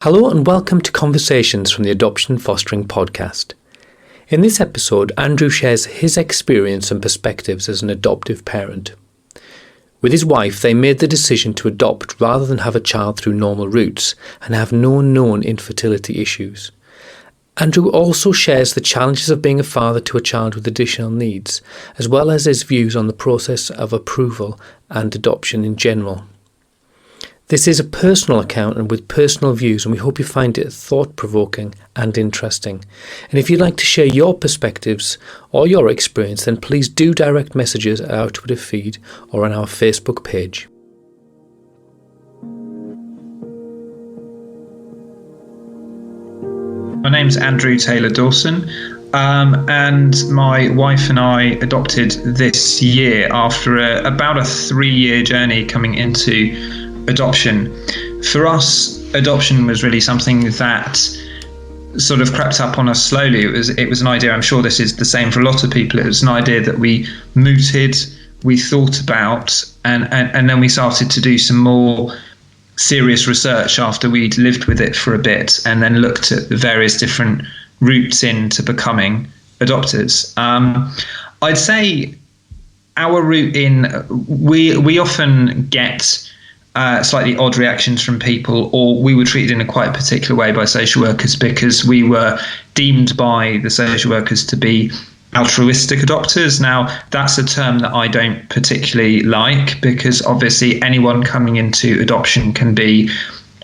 Hello and welcome to Conversations from the Adoption Fostering Podcast. In this episode, Andrew shares his experience and perspectives as an adoptive parent. With his wife, they made the decision to adopt rather than have a child through normal routes and have no known infertility issues. Andrew also shares the challenges of being a father to a child with additional needs, as well as his views on the process of approval and adoption in general. This is a personal account and with personal views, and we hope you find it thought-provoking and interesting. And if you'd like to share your perspectives or your experience, then please do direct messages at our Twitter feed or on our Facebook page. My name's Andrew Taylor Dawson, and my wife and I adopted this year after about a 3-year journey coming into adoption. For us, adoption was really something that sort of crept up on us slowly. It was an idea, I'm sure this is the same for a lot of people, it was an idea that we mooted, we thought about, and then we started to do some more serious research after we'd lived with it for a bit, and then looked at the various different routes into becoming adopters. I'd say our route in, we often get slightly odd reactions from people, or we were treated in a quite particular way by social workers because we were deemed by the social workers to be altruistic adopters. Now, that's a term that I don't particularly like, because obviously anyone coming into adoption can be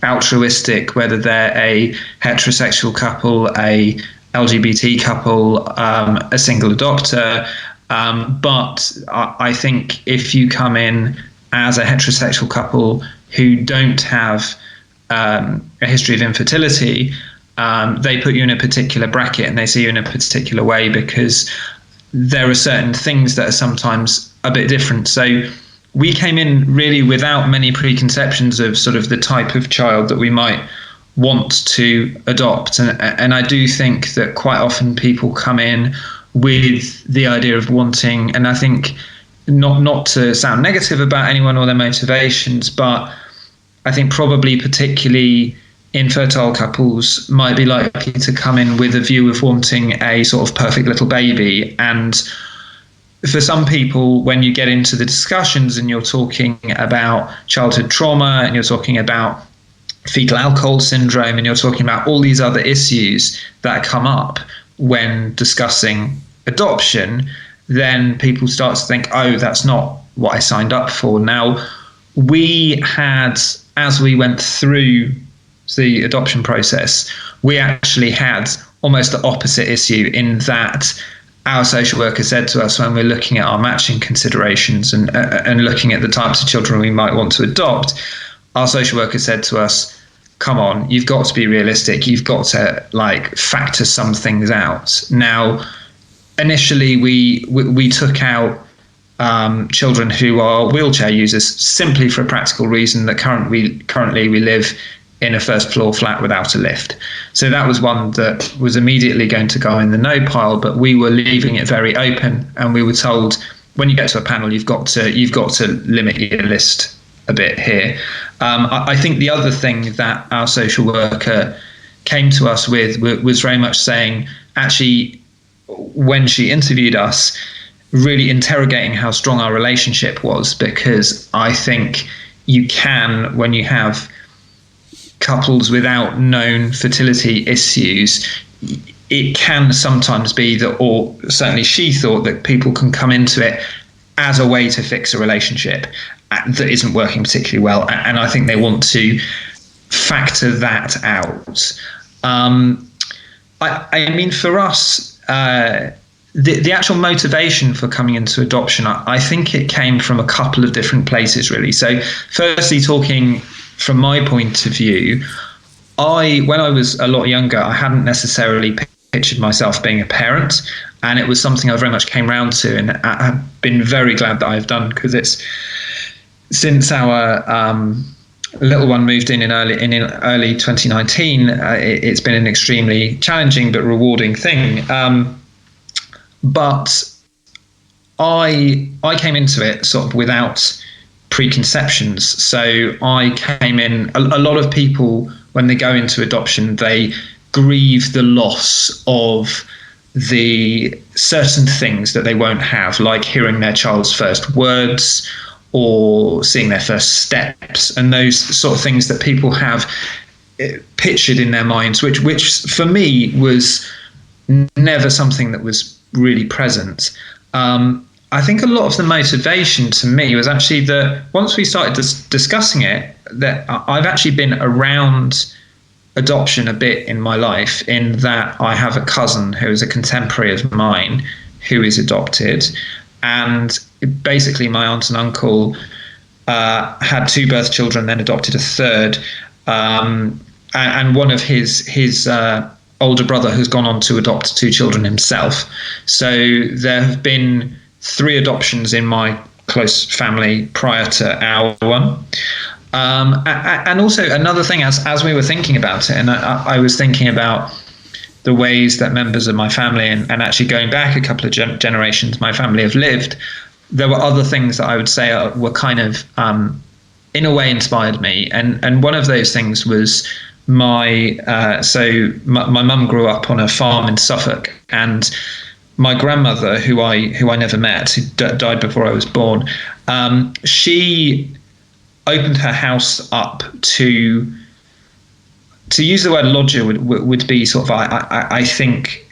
altruistic, whether they're a heterosexual couple, a LGBT couple, a single adopter. But I think if you come in as a heterosexual couple who don't have a history of infertility, they put you in a particular bracket and they see you in a particular way because there are certain things that are sometimes a bit different. So we came in really without many preconceptions of sort of the type of child that we might want to adopt. And I do think that quite often people come in with the idea of wanting, and I think not to sound negative about anyone or their motivations, but I think probably particularly infertile couples might be likely to come in with a view of wanting a sort of perfect little baby. And for some people, when you get into the discussions and you're talking about childhood trauma and you're talking about fetal alcohol syndrome and you're talking about all these other issues that come up when discussing adoption, then people start to think, oh, that's not what I signed up for. Now, we had, as we went through the adoption process, we actually had almost the opposite issue, in that our social worker said to us when we're looking at our matching considerations and looking at the types of children we might want to adopt, our social worker said to us, come on, you've got to be realistic. You've got to factor some things out. Now, initially, we took out children who are wheelchair users simply for a practical reason that currently we live in a first floor flat without a lift. So that was one that was immediately going to go in the no pile, but we were leaving it very open, and we were told, when you get to a panel, you've got to limit your list a bit here. I think the other thing that our social worker came to us with was very much saying, actually, when she interviewed us, really interrogating how strong our relationship was, because I think you can, when you have couples without known fertility issues, it can sometimes be that, or certainly she thought, that people can come into it as a way to fix a relationship that isn't working particularly well, and I think they want to factor that out. I mean, for us, the actual motivation for coming into adoption, I think it came from a couple of different places, really. So firstly, talking from my point of view, when I was a lot younger, I hadn't necessarily pictured myself being a parent, and it was something I very much came round to, and I've been very glad that I've done, because it's since our little one moved in early 2019, it's been an extremely challenging but rewarding thing. But I came into it sort of without preconceptions. So I came in, a lot of people when they go into adoption, they grieve the loss of the certain things that they won't have, like hearing their child's first words or seeing their first steps, and those sort of things that people have pictured in their minds, which for me was never something that was really present. I think a lot of the motivation to me was actually that once we started discussing it, that I've actually been around adoption a bit in my life, in that I have a cousin who is a contemporary of mine who is adopted, and basically my aunt and uncle had 2 birth children, then adopted a third, and one of his older brother has gone on to adopt 2 children himself. So there have been 3 adoptions in my close family prior to our one. And also another thing, as we were thinking about it, and I was thinking about the ways that members of my family, and actually going back a couple of generations, my family have lived, there were other things that I would say were kind of, in a way, inspired me. And one of those things was my mum grew up on a farm in Suffolk, and my grandmother, who I never met, who died before I was born, she opened her house up to use the word lodger would be sort of, I think,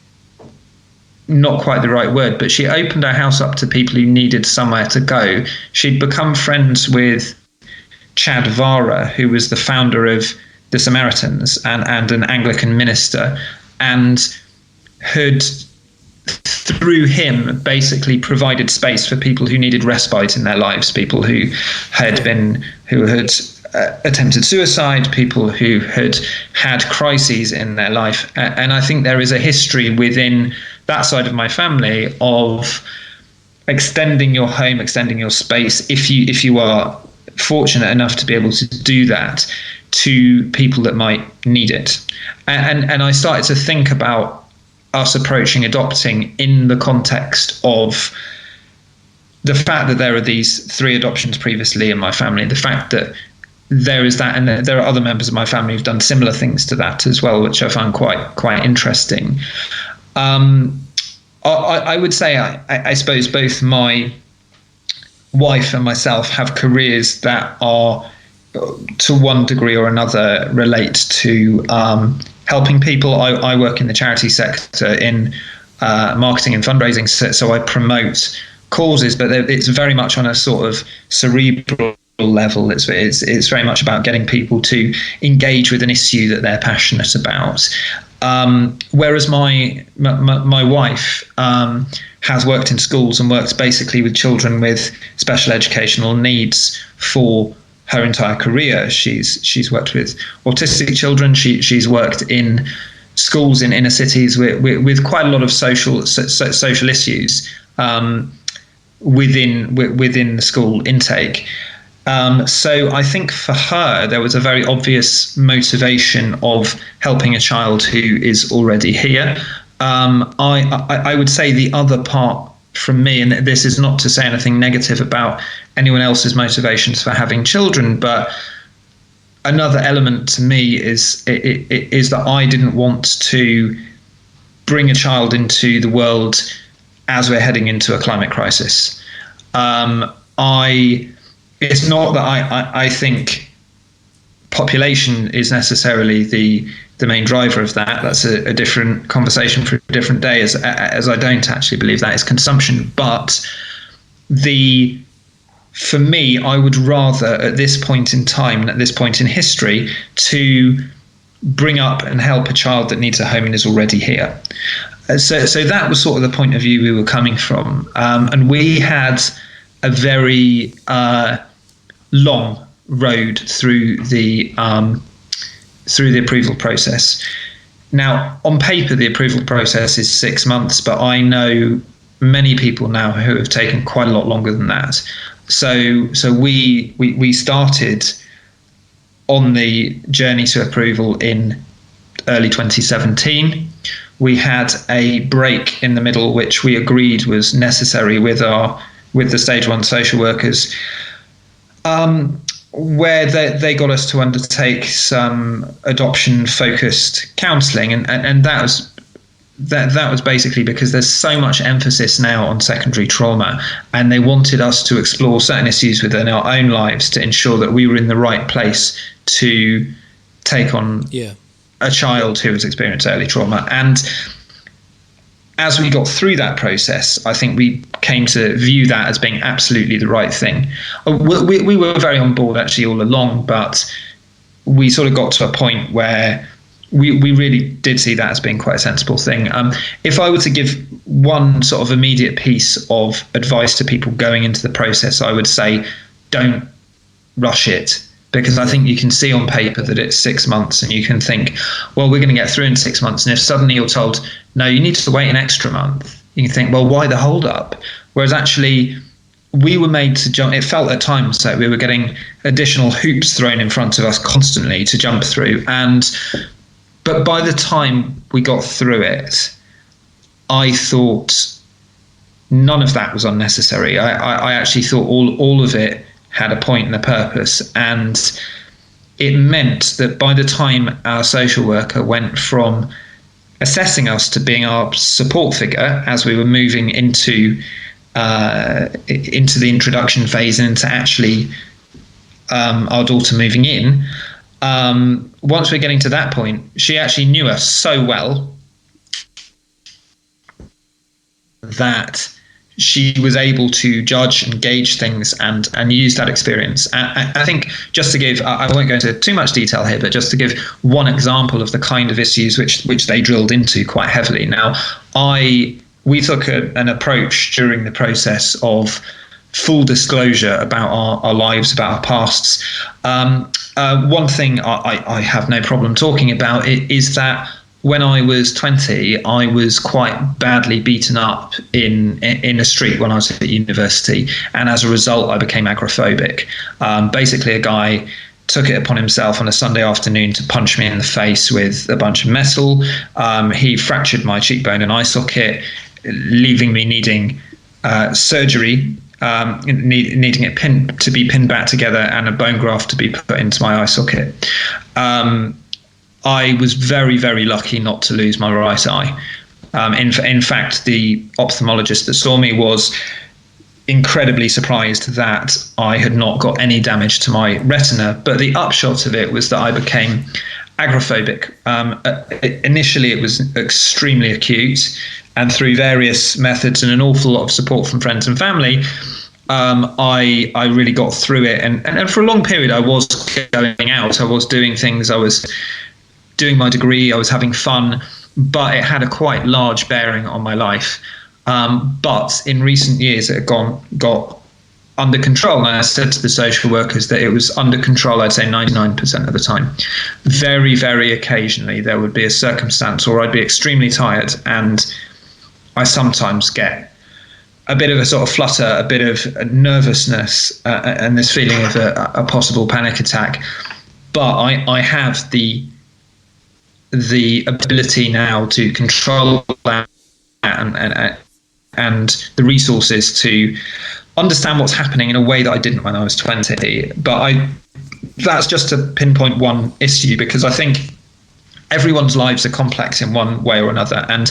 not quite the right word, but she opened her house up to people who needed somewhere to go. She'd become friends with Chad Vara, who was the founder of the Samaritans and an Anglican minister, and had, through him, basically provided space for people who needed respite in their lives, people who had attempted suicide, people who had crises in their life. And I think there is a history within that side of my family of extending your home, extending your space, if you are fortunate enough to be able to do that, to people that might need it. And I started to think about us approaching adopting in the context of the fact that there are these 3 adoptions previously in my family, the fact that there is that, and there are other members of my family who've done similar things to that as well, which I found quite interesting. I would say, I suppose both my wife and myself have careers that are, to one degree or another, relate to helping people. I work in the charity sector in marketing and fundraising, so I promote causes, but it's very much on a sort of cerebral level. It's very much about getting people to engage with an issue that they're passionate about. Whereas my wife has worked in schools and works basically with children with special educational needs for her entire career. She's worked with autistic children. She's worked in schools in inner cities with quite a lot of social issues within the school intake. So I think for her there was a very obvious motivation of helping a child who is already here. I would say the other part from me, and this is not to say anything negative about anyone else's motivations for having children, but another element to me is that I didn't want to bring a child into the world as we're heading into a climate crisis. It's not that I think population is necessarily the main driver of that. That's a different conversation for a different day, as I don't actually believe that is consumption. But for me, I would rather, at this point in time and at this point in history, to bring up and help a child that needs a home and is already here. So that was sort of the point of view we were coming from. And we had a very long road through the approval process. Now, on paper, the approval process is 6 months, but I know many people now who have taken quite a lot longer than that. So we started on the journey to approval in early 2017. We had a break in the middle, which we agreed was necessary with the stage 1 social workers. where they got us to undertake some adoption-focused counselling, and that was basically because there's so much emphasis now on secondary trauma, and they wanted us to explore certain issues within our own lives to ensure that we were in the right place to take on a child who has experienced early trauma. And as we got through that process, I think we came to view that as being absolutely the right thing. We were very on board actually all along, but we sort of got to a point where we really did see that as being quite a sensible thing. If I were to give one sort of immediate piece of advice to people going into the process, I would say don't rush it. Because I think you can see on paper that it's 6 months, and you can think, well, we're going to get through in 6 months. And if suddenly you're told, no, you need to wait an extra month, you can think, well, why the hold up? Whereas actually we were made to jump. It felt at times that we were getting additional hoops thrown in front of us constantly to jump through. But by the time we got through it, I thought none of that was unnecessary. I actually thought all of it had a point and a purpose, and it meant that by the time our social worker went from assessing us to being our support figure as we were moving into the introduction phase and into actually our daughter moving in, once we're getting to that point, she actually knew us so well that she was able to judge and gauge things and use that experience. I think, just to give, I won't go into too much detail here, but just to give one example of the kind of issues which they drilled into quite heavily. Now, we took an approach during the process of full disclosure about our lives, about our pasts. One thing I have no problem talking about is that when I was 20, I was quite badly beaten up in a street when I was at university, and as a result, I became agoraphobic. Basically, a guy took it upon himself on a Sunday afternoon to punch me in the face with a bunch of metal. He fractured my cheekbone and eye socket, leaving me needing surgery, needing it to be pinned back together, and a bone graft to be put into my eye socket. I was very, very lucky not to lose my right eye. In fact, the ophthalmologist that saw me was incredibly surprised that I had not got any damage to my retina. But the upshot of it was that I became agoraphobic. Initially, it was extremely acute, and through various methods and an awful lot of support from friends and family, I really got through it. And for a long period, I was going out. I was doing things. I was doing my degree, I was having fun, but it had a quite large bearing on my life. But in recent years, it had got under control. And I said to the social workers that it was under control, I'd say 99% of the time. Very, very occasionally, there would be a circumstance where I'd be extremely tired, and I sometimes get a bit of a sort of flutter, a bit of nervousness, and this feeling of a possible panic attack. But I have the ability now to control that and the resources to understand what's happening in a way that I didn't when I was 20. But that's just to pinpoint one issue, because I think everyone's lives are complex in one way or another, and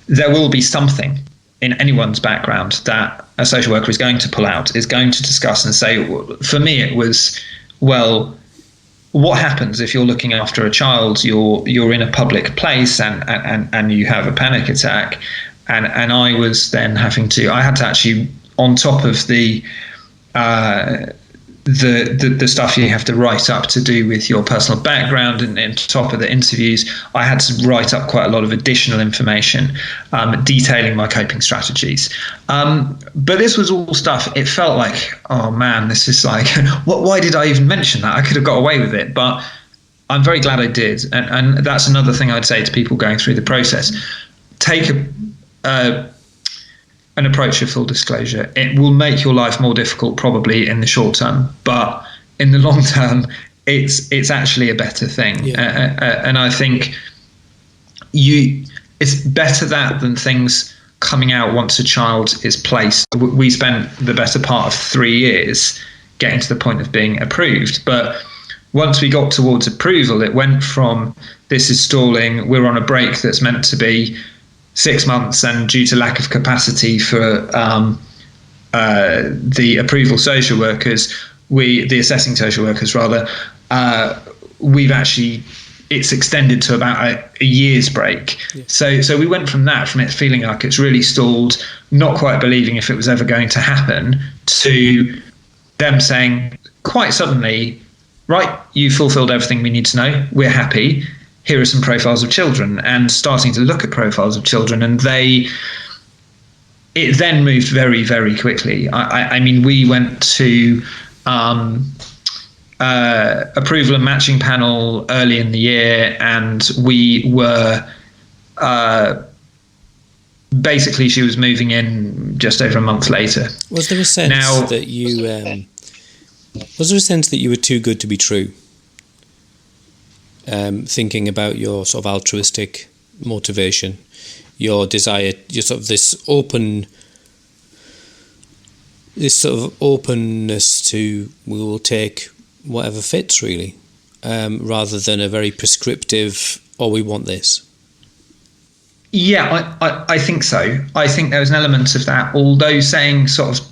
there will be something in anyone's background that a social worker is going to pull out, is going to discuss and say. For me, it was, well, what happens if you're looking after a child, you're in a public place and you have a panic attack, and I was then I had to actually, on top of the stuff you have to write up to do with your personal background, and on top of the interviews, I had to write up quite a lot of additional information detailing my coping strategies. But this was all stuff, it felt like, oh man, this is like, why did I even mention that? I could have got away with it, but I'm very glad I did. And that's another thing I'd say to people going through the process. Take an approach of full disclosure. It will make your life more difficult probably in the short term, but in the long term, it's actually a better thing. Yeah. And I think it's better that than things coming out once a child is placed. We spent the better part of 3 years getting to the point of being approved. But once we got towards approval, it went from this is stalling, we're on a break that's meant to be 6 months, and due to lack of capacity for the approval social workers, the assessing social workers rather, it's extended to about a year's break. Yeah. So we went from it feeling like it's really stalled, not quite believing if it was ever going to happen, to them saying quite suddenly, right, you fulfilled everything we need to know, we're happy, here are some profiles of children, and starting to look at profiles of children. And it then moved very, very quickly. I mean, we went to approval and matching panel early in the year, and we were basically, she was moving in just over a month later. Was there a sense that you were too good to be true? Thinking about your sort of altruistic motivation, your desire, your sort of this sort of openness to, we will take whatever fits, really, rather than a very prescriptive, we want this. Yeah, I think so. I think there was an element of that, although saying sort of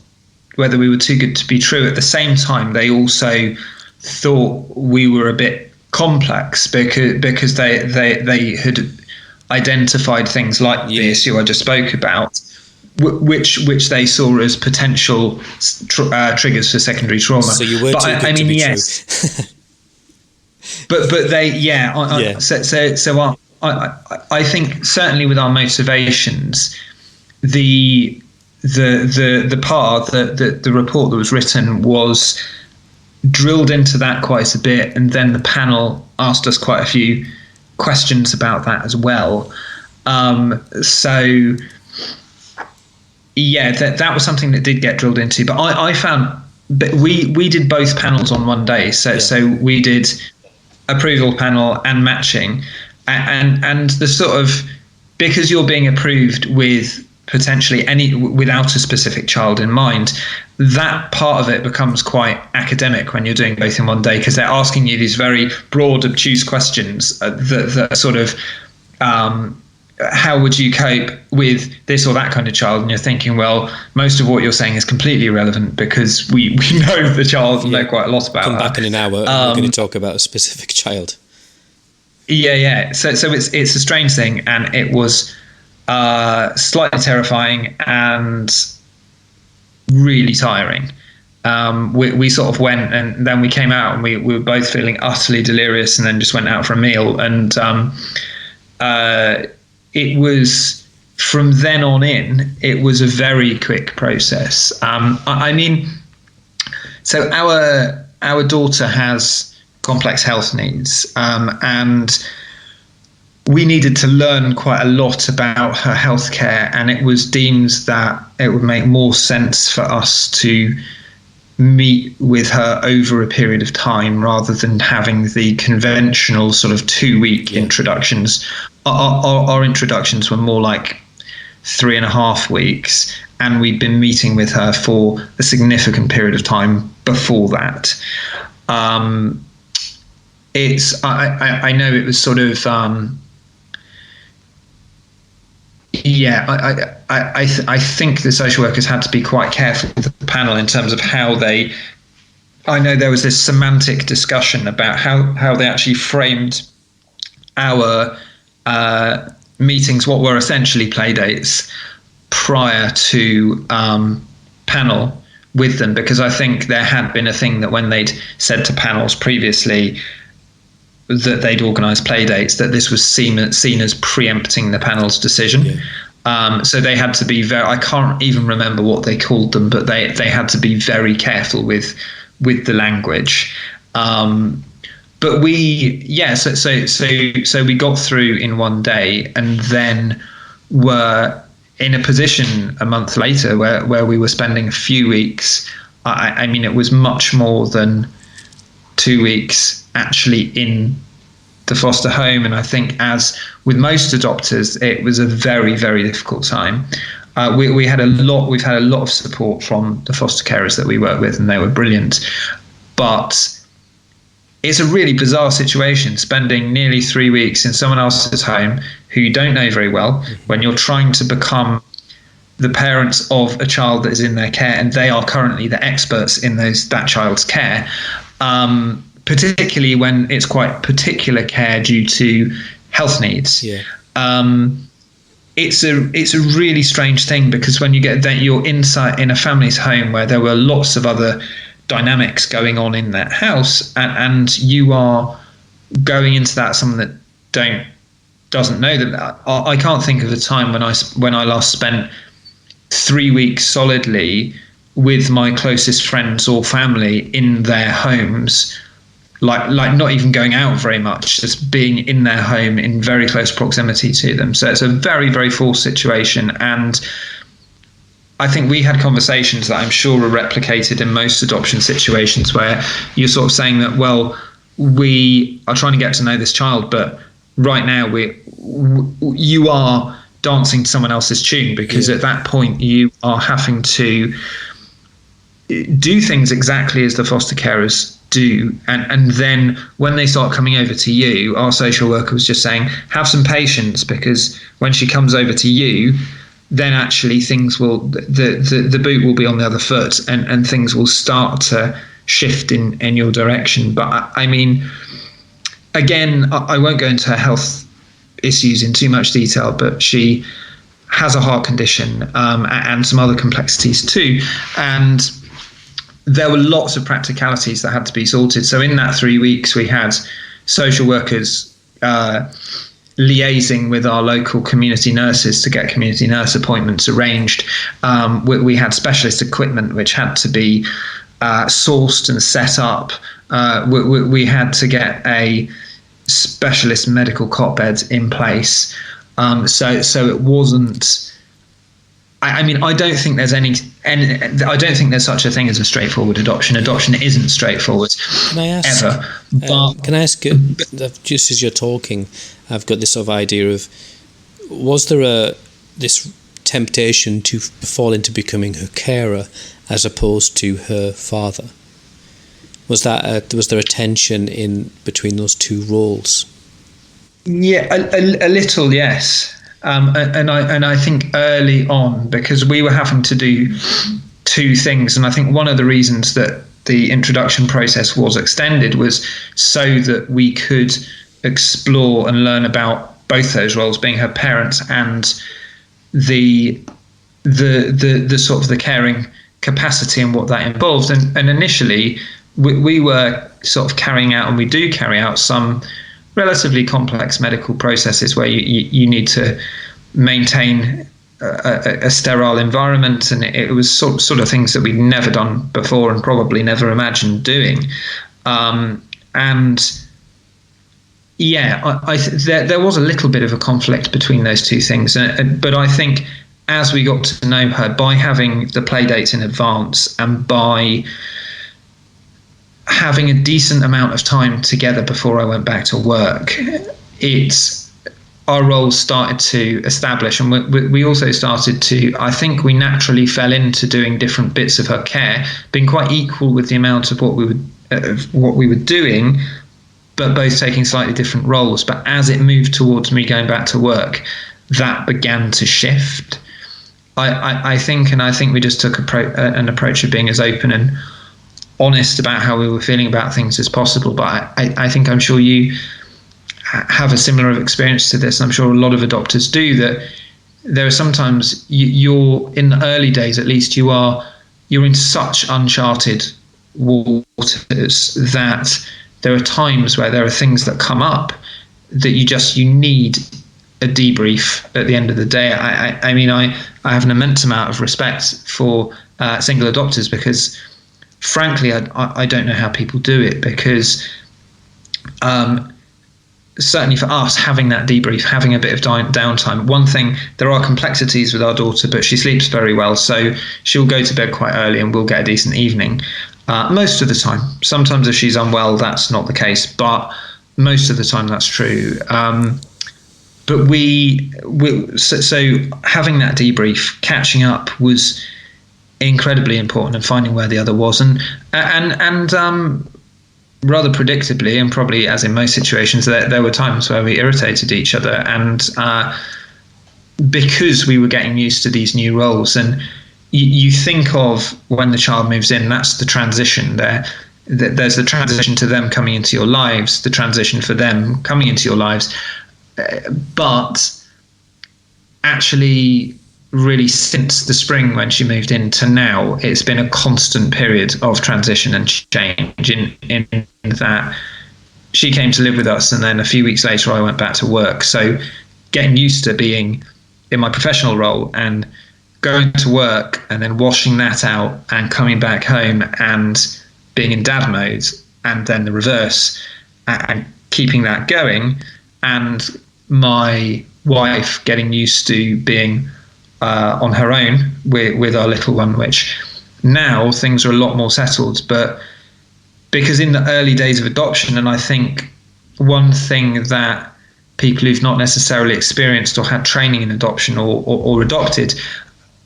whether we were too good to be true, at the same time they also thought we were a bit complex because they had identified things like the issue I just spoke about, which they saw as potential triggers for secondary trauma. So you were too good to be true. but they So I think certainly with our motivations, the report that was written was drilled into that quite a bit, and then the panel asked us quite a few questions about that as well. So yeah, that was something that did get drilled into. But I found we did both panels on one day. So we did approval panel and matching, and the sort of, because you're being approved with potentially without a specific child in mind, that part of it becomes quite academic when you're doing both in one day, because they're asking you these very broad, obtuse questions that sort of how would you cope with this or that kind of child? And you're thinking, well, most of what you're saying is completely irrelevant because we know the child and know quite a lot about Come her. back in an hour and we're going to talk about a specific child. Yeah. So it's a strange thing, and it was slightly terrifying and really tiring. We sort of went, and then we came out and we were both feeling utterly delirious, and then just went out for a meal. And it was, from then on in, it was a very quick process. I mean, so our daughter has complex health needs, and we needed to learn quite a lot about her healthcare, and it was deemed that it would make more sense for us to meet with her over a period of time rather than having the conventional sort of 2-week introductions. Our introductions were more like 3.5 weeks, and we'd been meeting with her for a significant period of time before that. I know it was sort of I think the social workers had to be quite careful with the panel in terms of how they. I know there was this semantic discussion about how they actually framed our meetings, what were essentially play dates, prior to panel with them, because I think there had been a thing that when they'd said to panels previously that they'd organised play dates, that this was seen as preempting the panel's decision. So they had to be very, I can't even remember what they called them, but they had to be very careful with the language. But so we got through in one day, and then were in a position a month later where we were spending a few weeks. I mean, it was much more than 2 weeks actually in the foster home, and I think, as with most adopters, it was a very, very difficult time. we had a lot. We've had a lot of support from the foster carers that we work with, and they were brilliant. But it's a really bizarre situation, spending nearly 3 weeks in someone else's home who you don't know very well, when you're trying to become the parents of a child that is in their care, and they are currently the experts in that child's care. Particularly when it's quite particular care due to health needs. Yeah. It's a really strange thing, because when you get that, you're inside in a family's home where there were lots of other dynamics going on in that house, and you are going into that, someone that doesn't know that. I can't think of a time when I last spent 3 weeks solidly with my closest friends or family in their homes, like not even going out very much, just being in their home in very close proximity to them. So it's a very, very forced situation. And I think we had conversations that I'm sure are replicated in most adoption situations, where you're sort of saying that, well, we are trying to get to know this child, but right now you are dancing to someone else's tune, because at that point you are having to do things exactly as the foster carers do, and then when they start coming over to you, our social worker was just saying, have some patience, because when she comes over to you, then actually things will, the boot will be on the other foot, and things will start to shift in your direction. But I mean, again, I won't go into her health issues in too much detail, but she has a heart condition, and some other complexities too, and there were lots of practicalities that had to be sorted. So in that 3 weeks, we had social workers liaising with our local community nurses to get community nurse appointments arranged. We had specialist equipment which had to be sourced and set up. We had to get a specialist medical cot bed in place. So it wasn't. I mean, I don't think there's I don't think there's such a thing as a straightforward adoption. Adoption isn't straightforward. Can I ask? Ever. But, can I ask? Just as you're talking, I've got this sort of idea of: was there this temptation to fall into becoming her carer as opposed to her father? Was there a tension in between those two roles? Yeah, a little, yes. And I think early on, because we were having to do two things, and I think one of the reasons that the introduction process was extended was so that we could explore and learn about both those roles, being her parents and the sort of the caring capacity and what that involved. And initially we were sort of carrying out, and we do carry out, some relatively complex medical processes where you need to maintain a sterile environment, and it was sort of things that we'd never done before and probably never imagined doing. And yeah, there was a little bit of a conflict between those two things, but I think as we got to know her, by having the play dates in advance and by having a decent amount of time together before I went back to work, our roles started to establish, and we also started to, I think we naturally fell into doing different bits of her care, being quite equal with the amount of what we were doing, but both taking slightly different roles. But as it moved towards me going back to work, that began to shift. I think we just took an approach of being as open and honest about how we were feeling about things as possible. But I think, I'm sure you have a similar experience to this, and I'm sure a lot of adopters do, that there are sometimes you're in the early days, at least, you're in such uncharted waters that there are times where there are things that come up that you need a debrief at the end of the day. I mean, I have an immense amount of respect for single adopters, because frankly, I don't know how people do it, because certainly for us, having that debrief, having a bit of downtime. One thing, there are complexities with our daughter, but she sleeps very well, so she'll go to bed quite early and we'll get a decent evening most of the time. Sometimes if she's unwell, that's not the case, but most of the time that's true. but so having that debrief, catching up, was incredibly important, and finding where the other was, and rather predictably, and probably as in most situations, there were times where we irritated each other, and because we were getting used to these new roles. And you think of when the child moves in, that's the transition there. There's the transition to them coming into your lives, the transition for them coming into your lives. But actually, really, since the spring when she moved in to now, it's been a constant period of transition and change in that she came to live with us, and then a few weeks later I went back to work. So getting used to being in my professional role and going to work and then washing that out and coming back home and being in dad mode, and then the reverse, and keeping that going, and my wife getting used to being on her own with our little one, which now things are a lot more settled. But because in the early days of adoption, and I think one thing that people who've not necessarily experienced or had training in adoption or adopted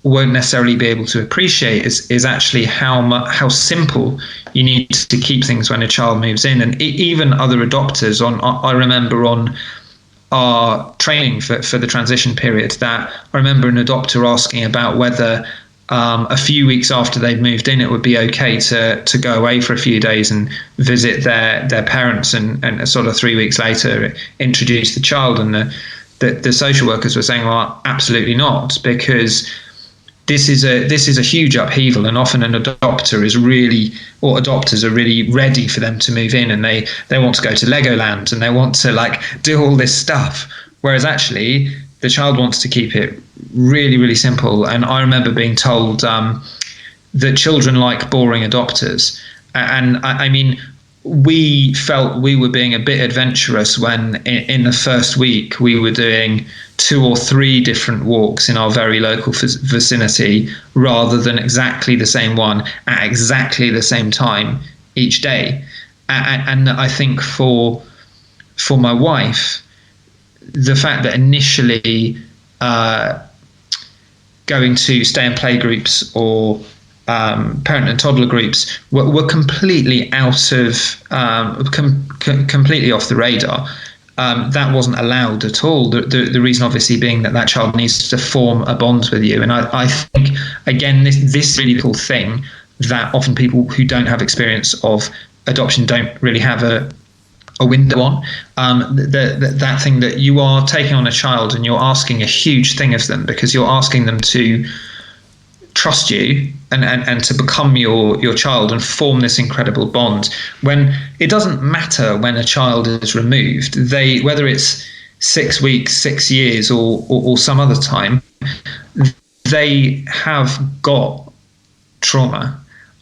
won't necessarily be able to appreciate is actually how simple you need to keep things when a child moves in. And even other adopters, I remember on our training for the transition period, that I remember an adopter asking about whether a few weeks after they'd moved in, it would be okay to go away for a few days and visit their parents, and sort of 3 weeks later introduce the child. And the social workers were saying, well, absolutely not, because this is a huge upheaval, and often an adopter is really, or adopters are really ready for them to move in, and they want to go to Legoland and they want to like do all this stuff, whereas actually the child wants to keep it really, really simple. And I remember being told that children like boring adopters, and I mean, we felt we were being a bit adventurous when in the first week we were doing 2 or 3 different walks in our very local vicinity, rather than exactly the same one at exactly the same time each day. And I think for my wife, the fact that initially going to stay and play groups or parent and toddler groups were completely out of completely off the radar. That wasn't allowed at all. The reason obviously being that child needs to form a bond with you. And I think, again, this really cool thing that often people who don't have experience of adoption don't really have a window on, that thing that you are taking on a child and you're asking a huge thing of them, because you're asking them to trust you and to become your child and form this incredible bond. When it doesn't matter when a child is removed, whether it's 6 weeks, 6 years, or some other time, they have got trauma.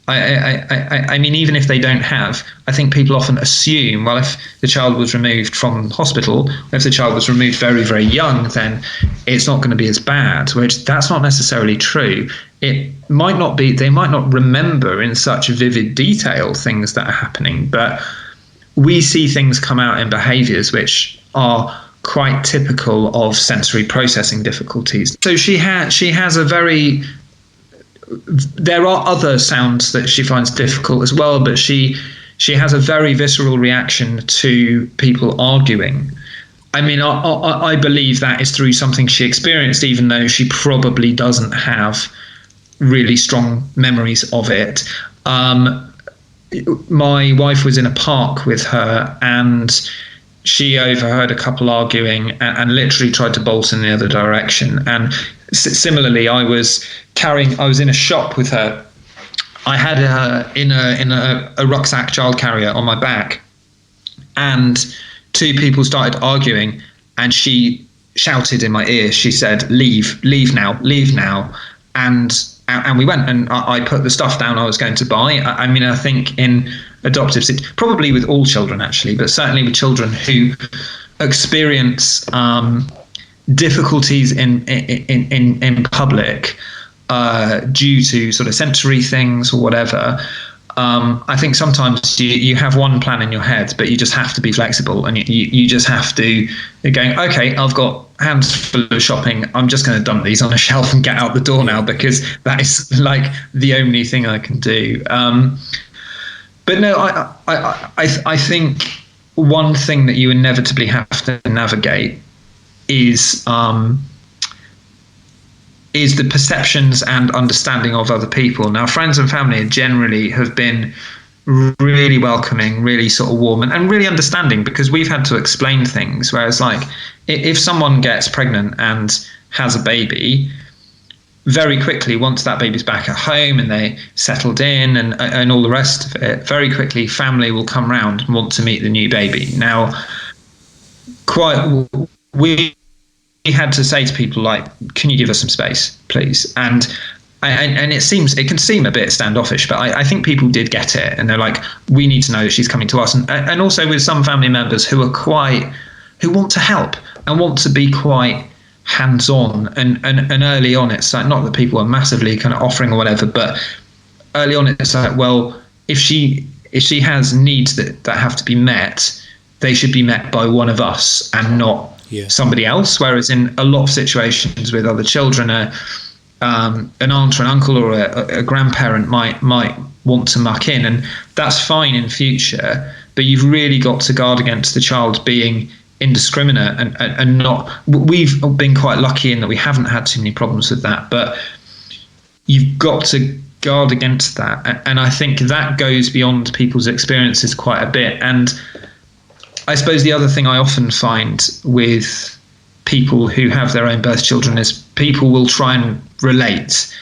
I mean, even if they don't have, I think people often assume, well, if the child was removed from hospital, if the child was removed very, very young, then it's not going to be as bad, which that's not necessarily true. It might not be, they might not remember in such vivid detail things that are happening, but we see things come out in behaviours which are quite typical of sensory processing difficulties. So she has a very, there are other sounds that she finds difficult as well, but she has a very visceral reaction to people arguing. I mean, I believe that is through something she experienced, even though she probably doesn't have really strong memories of it. My wife was in a park with her, and she overheard a couple arguing and literally tried to bolt in the other direction. And similarly, I was in a shop with her. I had her in a rucksack child carrier on my back, and 2 people started arguing, and she shouted in my ear. She said, leave now, and we went, and I put the stuff down I was going to buy. I mean, I think in adoptive, probably with all children actually, but certainly with children who experience difficulties in public due to sort of sensory things or whatever. I think sometimes you have one plan in your head, but you just have to be flexible, and you just have to, you're going, okay, I've got hands full of shopping. I'm just going to dump these on a shelf and get out the door now, because that is like the only thing I can do. But no, I think one thing that you inevitably have to navigate is the perceptions and understanding of other people. Now, friends and family generally have been really welcoming, really sort of warm, and really understanding, because we've had to explain things. Whereas, like, if someone gets pregnant and has a baby, very quickly, once that baby's back at home and they settled in and all the rest of it, very quickly family will come round and want to meet the new baby. Now, we had to say to people, like, can you give us some space, please? And it can seem a bit standoffish, but I think people did get it, and they're like, we need to know that she's coming to us. And also with some family members who want to help and want to be quite hands-on, and early on, it's like, not that people are massively kind of offering or whatever, but early on it's like, well, if she has needs that have to be met, they should be met by one of us and not somebody else. Whereas in a lot of situations with other children, an aunt or an uncle or a grandparent might want to muck in, and that's fine in future, but you've really got to guard against the child being indiscriminate and not. We've been quite lucky in that we haven't had too many problems with that, but you've got to guard against that, and I think that goes beyond people's experiences quite a bit. And I suppose the other thing I often find with people who have their own birth children is people will try and relate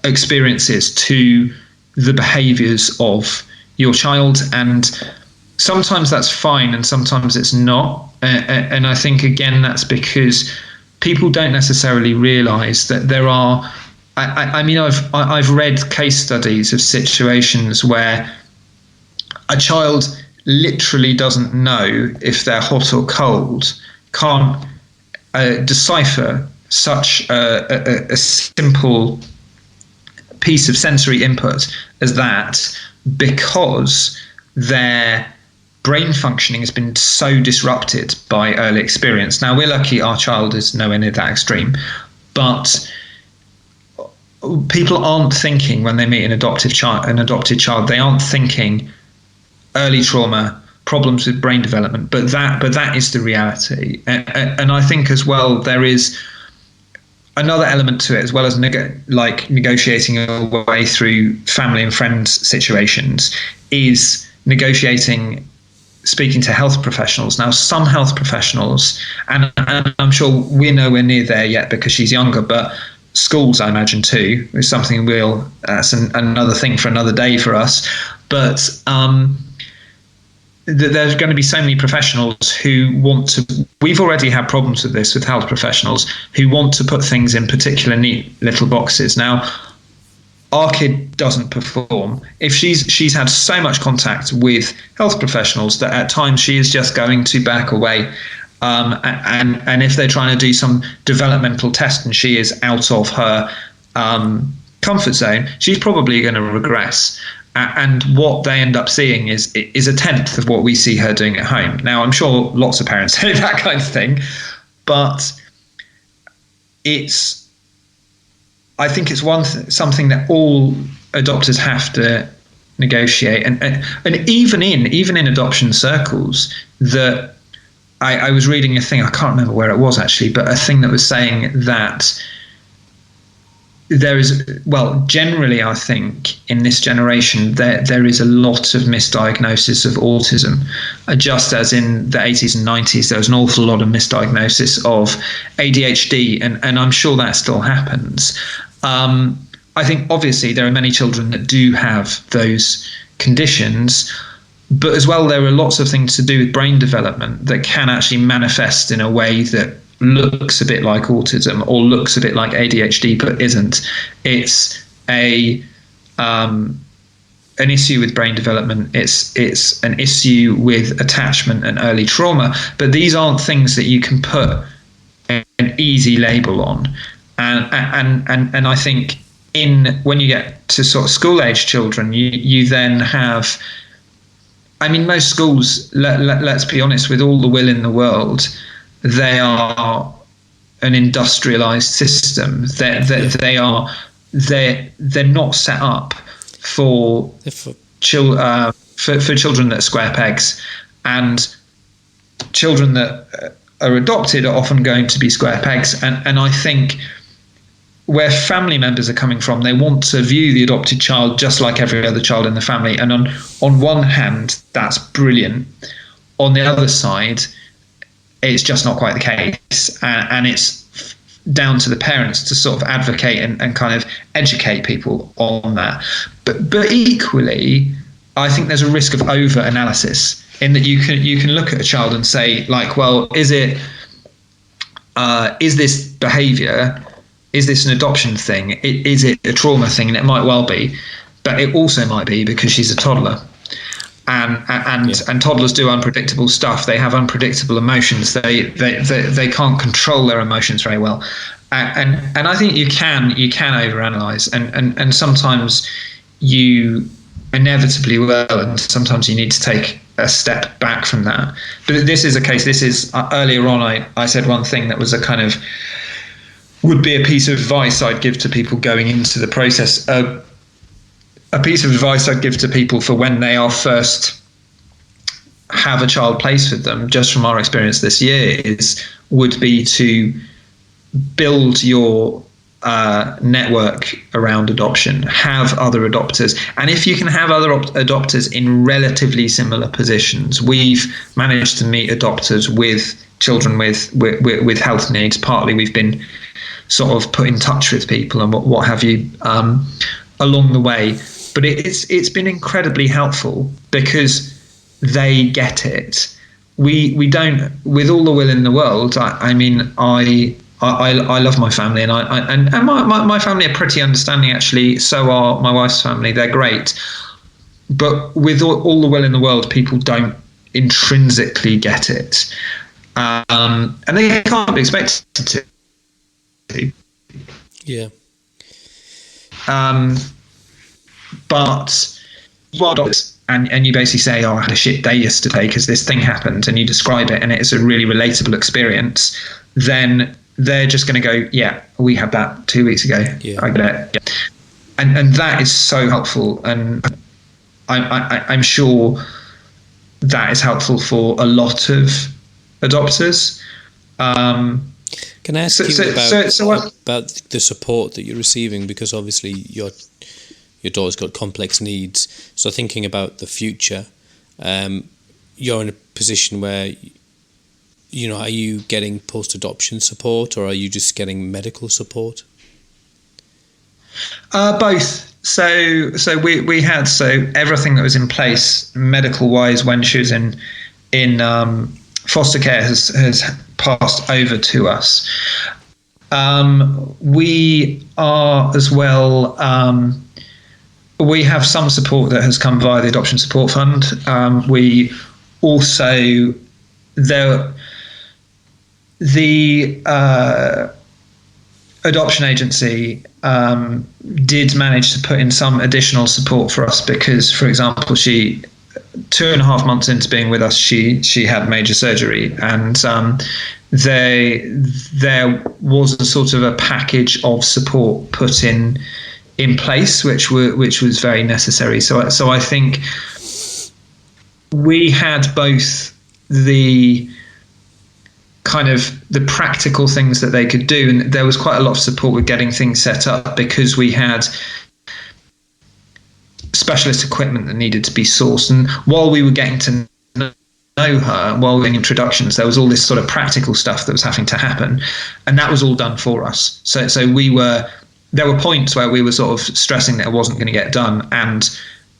experiences to the behaviours of your child, and sometimes that's fine and sometimes it's not. And I think, again, that's because people don't necessarily realise that there are. I mean, I've read case studies of situations where a child literally doesn't know if they're hot or cold, can't decipher such a simple piece of sensory input as that, because their brain functioning has been so disrupted by early experience. Now, we're lucky our child is nowhere near that extreme, but people aren't thinking, when they meet an adopted child, they aren't thinking early trauma, problems with brain development, but that is the reality. And I think as well, there is another element to it, as well as negotiating your way through family and friends situations, is negotiating, speaking to health professionals. Now, some health professionals, and I'm sure we're nowhere near there yet because she's younger, but schools, I imagine too, is something that's another thing for another day for us. But there's going to be so many professionals who want to. We've already had problems with this with health professionals who want to put things in particular neat little boxes. Now, our kid doesn't perform if she's had so much contact with health professionals that at times she is just going to back away. And if they're trying to do some developmental test and she is out of her comfort zone, she's probably going to regress. And what they end up seeing is a tenth of what we see her doing at home. Now, I'm sure lots of parents say that kind of thing, but I think it's something that all adopters have to negotiate, and even in adoption circles, that I was reading a thing, I can't remember where it was actually, but a thing that was saying that there is, well, generally I think in this generation there is a lot of misdiagnosis of autism, just as in the 80s and 90s there was an awful lot of misdiagnosis of ADHD, and I'm sure that still happens. I think obviously there are many children that do have those conditions, but as well there are lots of things to do with brain development that can actually manifest in a way that looks a bit like autism or looks a bit like ADHD but isn't. It's an issue with brain development. It's an issue with attachment and early trauma, but these aren't things that you can put an easy label on. And I think when you get to sort of school age children, you then have, I mean, most schools, let's be honest, with all the will in the world, they are an industrialized system. They're not set up for children that are square pegs, and children that are adopted are often going to be square pegs. And I think where family members are coming from, they want to view the adopted child just like every other child in the family. And on one hand, that's brilliant. On the other side, it's just not quite the case. And it's down to the parents to sort of advocate and kind of educate people on that. But equally, I think there's a risk of over-analysis, in that you can look at a child and say, like, well, is this behaviour, is this an adoption thing? Is it a trauma thing? And it might well be, but it also might be because she's a toddler. And toddlers do unpredictable stuff. They have unpredictable emotions. They can't control their emotions very well. And I think you can overanalyze, and sometimes you inevitably will, and sometimes you need to take a step back from that. But this is a case. This is earlier on. I said one thing that was a kind of would be a piece of advice I'd give to people going into the process. A piece of advice I'd give to people for when they are first have a child placed with them, just from our experience this year, would be to build your network around adoption. Have other adopters, and if you can have other adopters in relatively similar positions. We've managed to meet adopters with children with health needs. Partly we've been sort of put in touch with people and what have you along the way. But it's been incredibly helpful because they get it. We don't, with all the will in the world. I mean, I love my family, and my family are pretty understanding, actually. So are my wife's family. They're great. But with all the will in the world, people don't intrinsically get it, and they can't be expected to. Yeah. But you are doctors, and you basically say, "Oh, I had a shit day yesterday because this thing happened," and you describe it, and it's a really relatable experience. Then they're just going to go, "Yeah, we had that 2 weeks ago. Yeah. I get it." And that is so helpful, and I'm sure that is helpful for a lot of adopters. Can I ask you about the support that you're receiving? Because obviously your daughter's got complex needs. So thinking about the future, you're in a position where, are you getting post-adoption support, or are you just getting medical support? Both. So we had everything that was in place medical-wise when she was in foster care has passed over to us. We are as well. We have some support that has come via the Adoption Support Fund. We also the adoption agency did manage to put in some additional support for us because, for example, she 2.5 months into being with us, she had major surgery, and there was a sort of a package of support put in place, which was very necessary. So I think we had both the kind of the practical things that they could do, and there was quite a lot of support with getting things set up because we had specialist equipment that needed to be sourced. And while we were getting to know her, while we were doing introductions, there was all this sort of practical stuff that was having to happen, and that was all done for us. So there were points where we were sort of stressing that it wasn't going to get done, and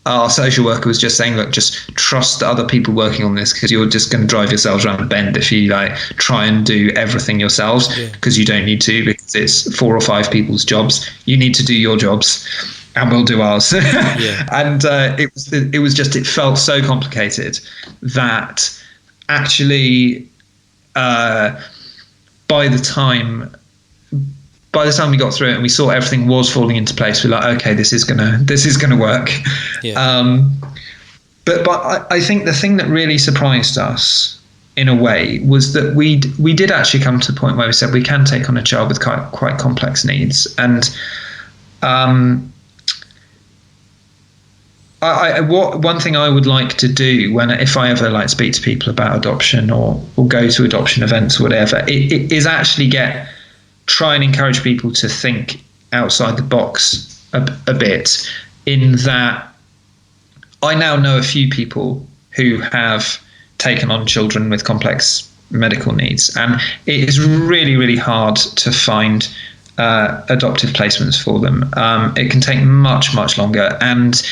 our social worker was just saying, look, just trust the other people working on this, because you're just going to drive yourselves around the bend if you try and do everything yourselves, because you don't need to, because it's 4 or 5 people's jobs. You need to do your jobs, and we'll do ours. And it felt so complicated that actually by the time we got through it and we saw everything was falling into place, we're like, okay, this is gonna work. But I think the thing that really surprised us in a way, was that we did actually come to a point where we said we can take on a child with quite complex needs. And one thing I would like to do if I ever like speak to people about adoption or go to adoption events or whatever, it is actually try and encourage people to think outside the box a bit, in that I now know a few people who have taken on children with complex medical needs, and it is really, really hard to find adoptive placements for them. It can take much, much longer, and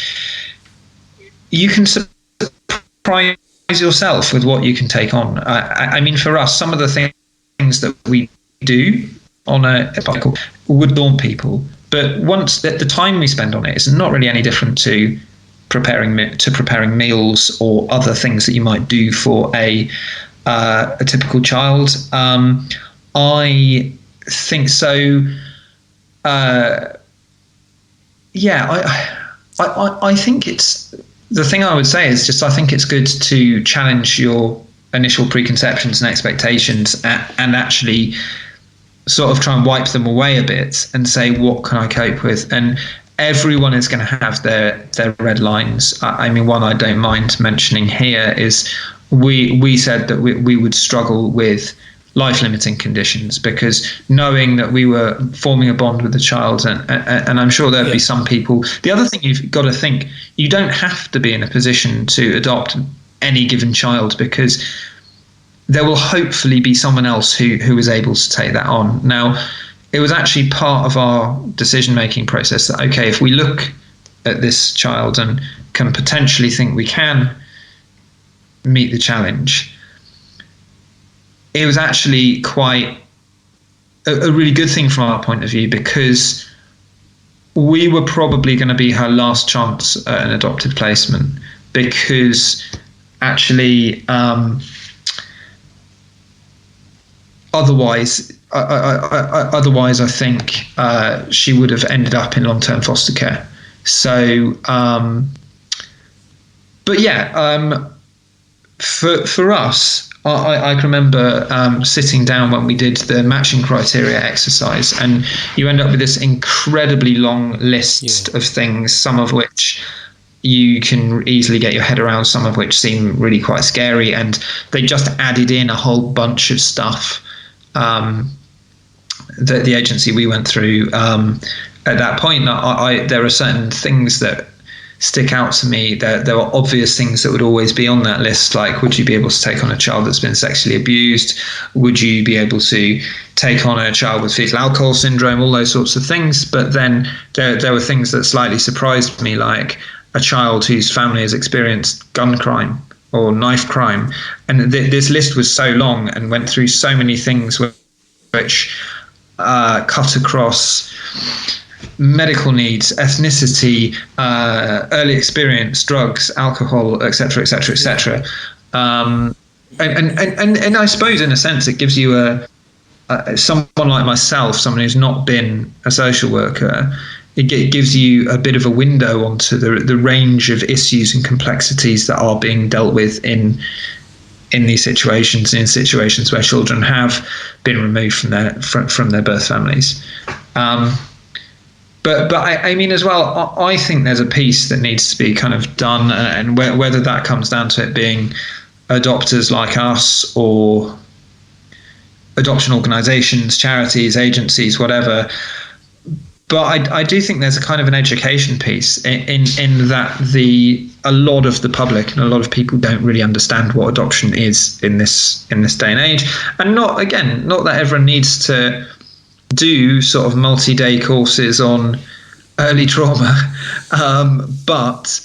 you can surprise yourself with what you can take on. I mean, for us, some of the things that we do on a cycle would daunt people, but once the time we spend on it is not really any different to preparing meals or other things that you might do for a typical child. I think so. I think it's, the thing I would say is just, I think it's good to challenge your initial preconceptions and expectations and actually sort of try and wipe them away a bit and say, what can I cope with? And everyone is going to have their red lines. I mean, one I don't mind mentioning here is we said that we would struggle with life-limiting conditions, because knowing that we were forming a bond with the child, and I'm sure there'd be some people. The other thing you've got to think, you don't have to be in a position to adopt any given child, because there will hopefully be someone else who is able to take that on. Now, it was actually part of our decision-making process that, okay, if we look at this child and can potentially think we can meet the challenge, it was actually quite a really good thing from our point of view, because we were probably going to be her last chance at an adopted placement, because actually otherwise I think she would have ended up in long-term foster care. So for us, I can remember sitting down when we did the matching criteria exercise, and you end up with this incredibly long list of things, some of which you can easily get your head around, some of which seem really quite scary, and they just added in a whole bunch of stuff that the agency we went through at that point. There are certain things that stick out to me. There are obvious things that would always be on that list, like, would you be able to take on a child that's been sexually abused? Would you be able to take on a child with fetal alcohol syndrome? All those sorts of things. But then there were things that slightly surprised me, like a child whose family has experienced gun crime or knife crime. And this list was so long and went through so many things which cut across medical needs, ethnicity, early experience, drugs, alcohol, etc., etc., etc. And I suppose, in a sense, it gives you someone like myself, someone who's not been a social worker, it gives you a bit of a window onto the range of issues and complexities that are being dealt with in these situations, in situations where children have been removed from their birth families. But I mean, as well, I think there's a piece that needs to be kind of done, and whether that comes down to it being adopters like us or adoption organisations, charities, agencies, whatever. But I do think there's a kind of an education piece in that a lot of the public and a lot of people don't really understand what adoption is in this day and age, and not that everyone needs to do sort of multi-day courses on early trauma, but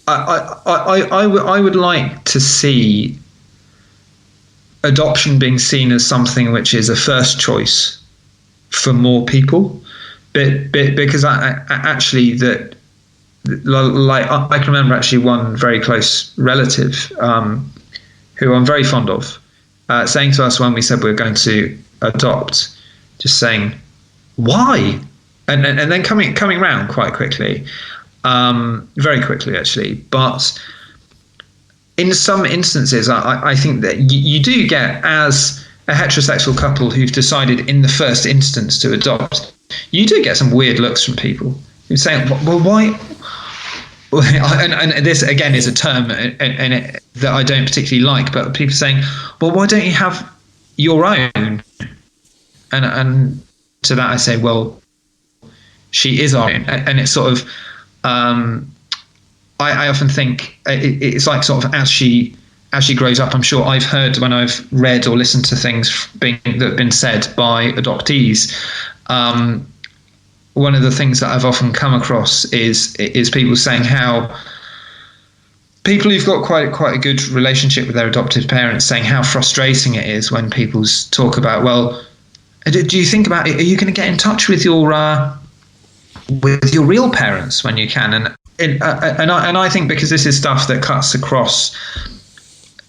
I would like to see adoption being seen as something which is a first choice for more people, because I can remember actually one very close relative who I'm very fond of saying to us when we said we were going to adopt, just saying, why? And then coming around quite quickly, very quickly actually. But in some instances, I think that you do get, as a heterosexual couple who've decided in the first instance to adopt, you do get some weird looks from people who say, well, why? And this again is a term that I don't particularly like, but people saying, well, why don't you have your own? And to that I say, well, she is our own. And it's sort of, I often think it's like sort of as she grows up, I'm sure I've heard when I've read or listened to things that have been said by adoptees. One of the things that I've often come across is people saying how people who've got quite a good relationship with their adoptive parents saying how frustrating it is when people talk about, well, do you think about it? Are you going to get in touch with your real parents when you can? And I think because this is stuff that cuts across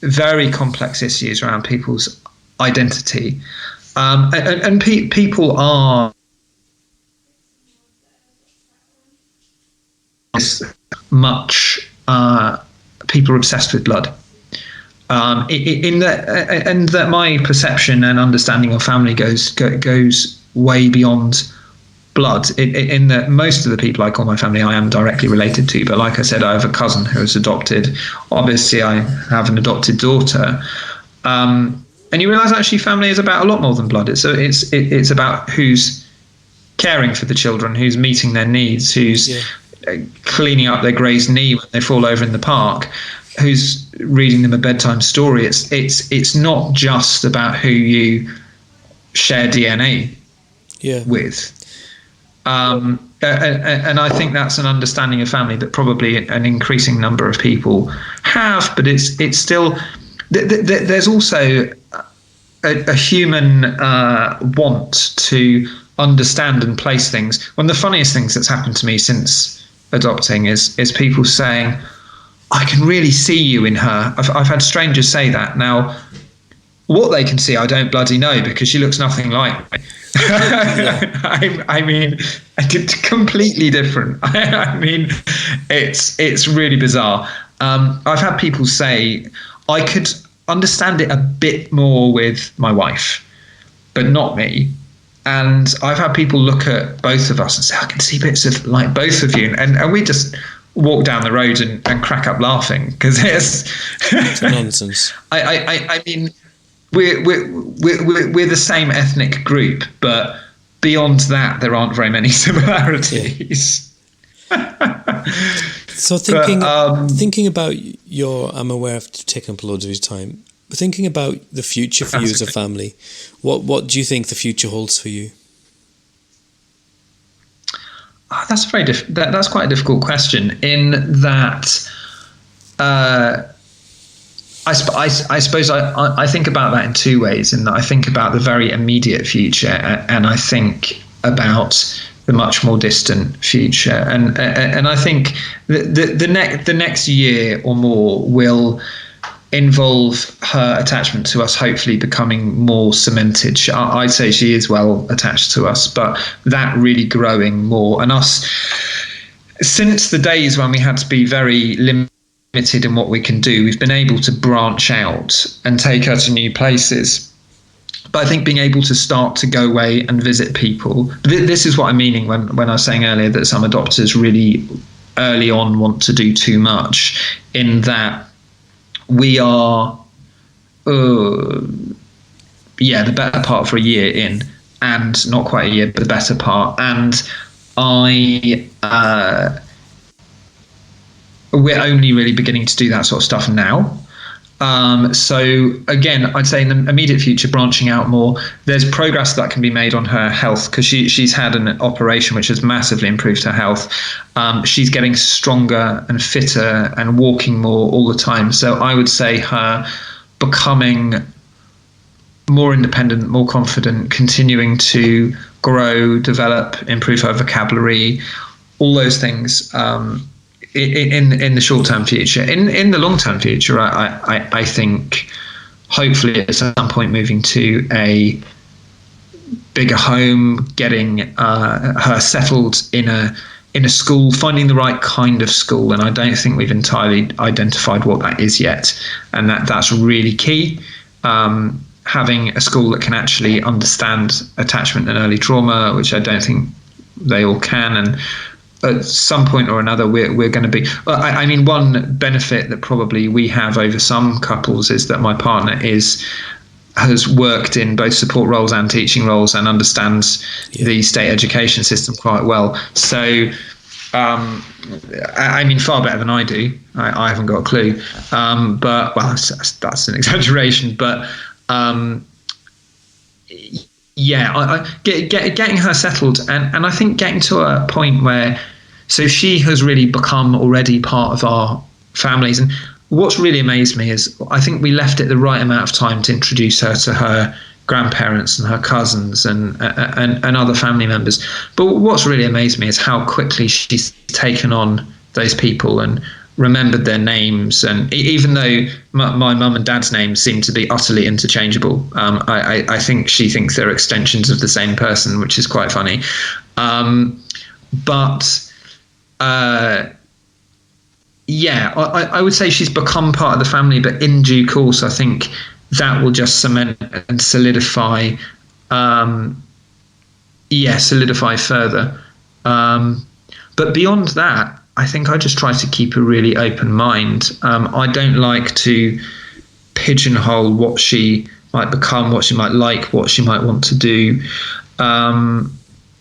very complex issues around people's identity, and people are much people are obsessed with blood. In that my perception and understanding of family goes way beyond blood. In that most of the people I call my family I am directly related to, but like I said, I have a cousin who is adopted. Obviously, I have an adopted daughter. And you realise actually family is about a lot more than blood. It's about who's caring for the children, who's meeting their needs, who's cleaning up their grazed knee when they fall over in the park, who's reading them a bedtime story. It's not just about who you share DNA with. And I think that's an understanding of family that probably an increasing number of people have, but it's still there's also a human want to understand and place things. One of the funniest things that's happened to me since adopting is people saying, I can really see you in her. I've had strangers say that. Now, what they can see, I don't bloody know, because she looks nothing like me. I mean, completely different. I mean, it's really bizarre. I've had people say I could understand it a bit more with my wife, but not me. And I've had people look at both of us and say, I can see bits of like both of you. And we just walk down the road and crack up laughing because it's nonsense. I mean, we're the same ethnic group, but beyond that, there aren't very many similarities. Yeah. So thinking about I'm aware I've taken up loads of your time. But thinking about the future for you as a family, what do you think the future holds for you? That's that's quite a difficult question. In that, I suppose I think about that in two ways. In that I think about the very immediate future, and I think about the much more distant future. And I think the next year or more will involve her attachment to us hopefully becoming more cemented. I'd say she is well attached to us, but that really growing more, and us, since the days when we had to be very limited in what we can do, we've been able to branch out and take her to new places. But I think being able to start to go away and visit people, this is what I'm meaning when I was saying earlier that some adopters really early on want to do too much, in that we are, the better part for a year in, and not quite a year, but the better part. And we're only really beginning to do that sort of stuff now. So again, I'd say in the immediate future, branching out more. There's progress that can be made on her health because she's had an operation which has massively improved her health. She's getting stronger and fitter and walking more all the time. So I would say her becoming more independent, more confident, continuing to grow, develop, improve her vocabulary, all those things. In the short-term future. In the long-term future, I think hopefully at some point moving to a bigger home, getting her settled in in a school, finding the right kind of school, and I don't think we've entirely identified what that is yet, and that's really key. Having a school that can actually understand attachment and early trauma, which I don't think they all can, and at some point or another we're going to be, I mean, one benefit that probably we have over some couples is that my partner has worked in both support roles and teaching roles and understands the state education system quite well. So I mean, far better than I do. I haven't got a clue, but well, that's an exaggeration, but getting her settled, and I think getting to a point where, so she has really become already part of our families. And what's really amazed me is I think we left it the right amount of time to introduce her to her grandparents and her cousins and other family members. But what's really amazed me is how quickly she's taken on those people and remembered their names. And even though my mum and dad's names seem to be utterly interchangeable, I think she thinks they're extensions of the same person, which is quite funny. I would say she's become part of the family, but in due course, I think that will just cement and solidify further. But beyond that, I think I just try to keep a really open mind. I don't like to pigeonhole what she might become, what she might like, what she might want to do.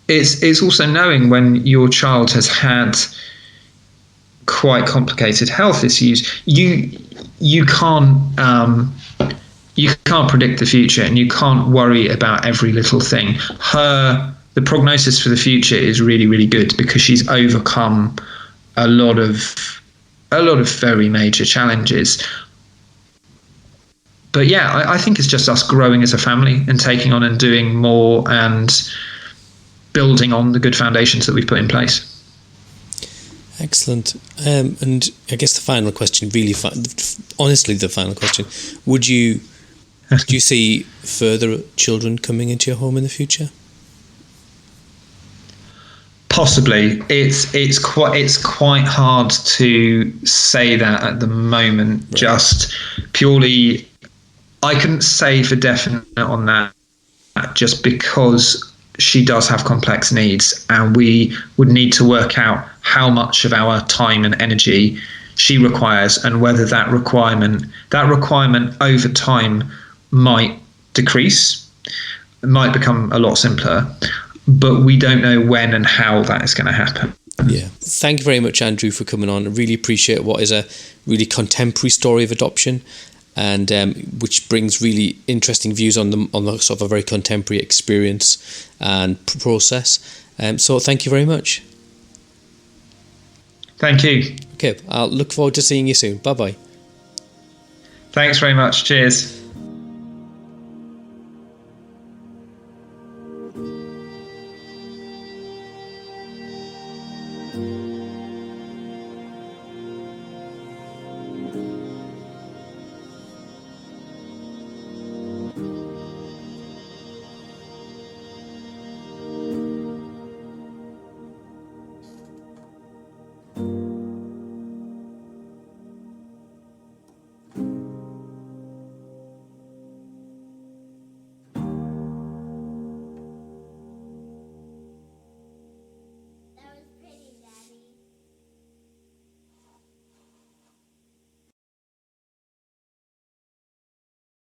It's also knowing when your child has had quite complicated health issues. You can't predict the future, and you can't worry about every little thing. The prognosis for the future is really, really good because she's overcome a lot of very major challenges. But yeah, I think it's just us growing as a family and taking on and doing more and building on the good foundations that we've put in place. Excellent. And I guess the final question, honestly, the final question, do you see further children coming into your home in the future? Possibly. It's quite hard to say that at the moment. Right. Just purely, I couldn't say for definite on that, just because she does have complex needs, and we would need to work out how much of our time and energy she requires, and whether that requirement over time might decrease. It might become a lot simpler, but we don't know when and how that is going to happen. Yeah. Thank you very much, Andrew, for coming on. I really appreciate what is a really contemporary story of adoption, and which brings really interesting views on the sort of a very contemporary experience and process. So thank you very much. Thank you. Okay, I'll look forward to seeing you soon. Bye-bye. Thanks very much. Cheers.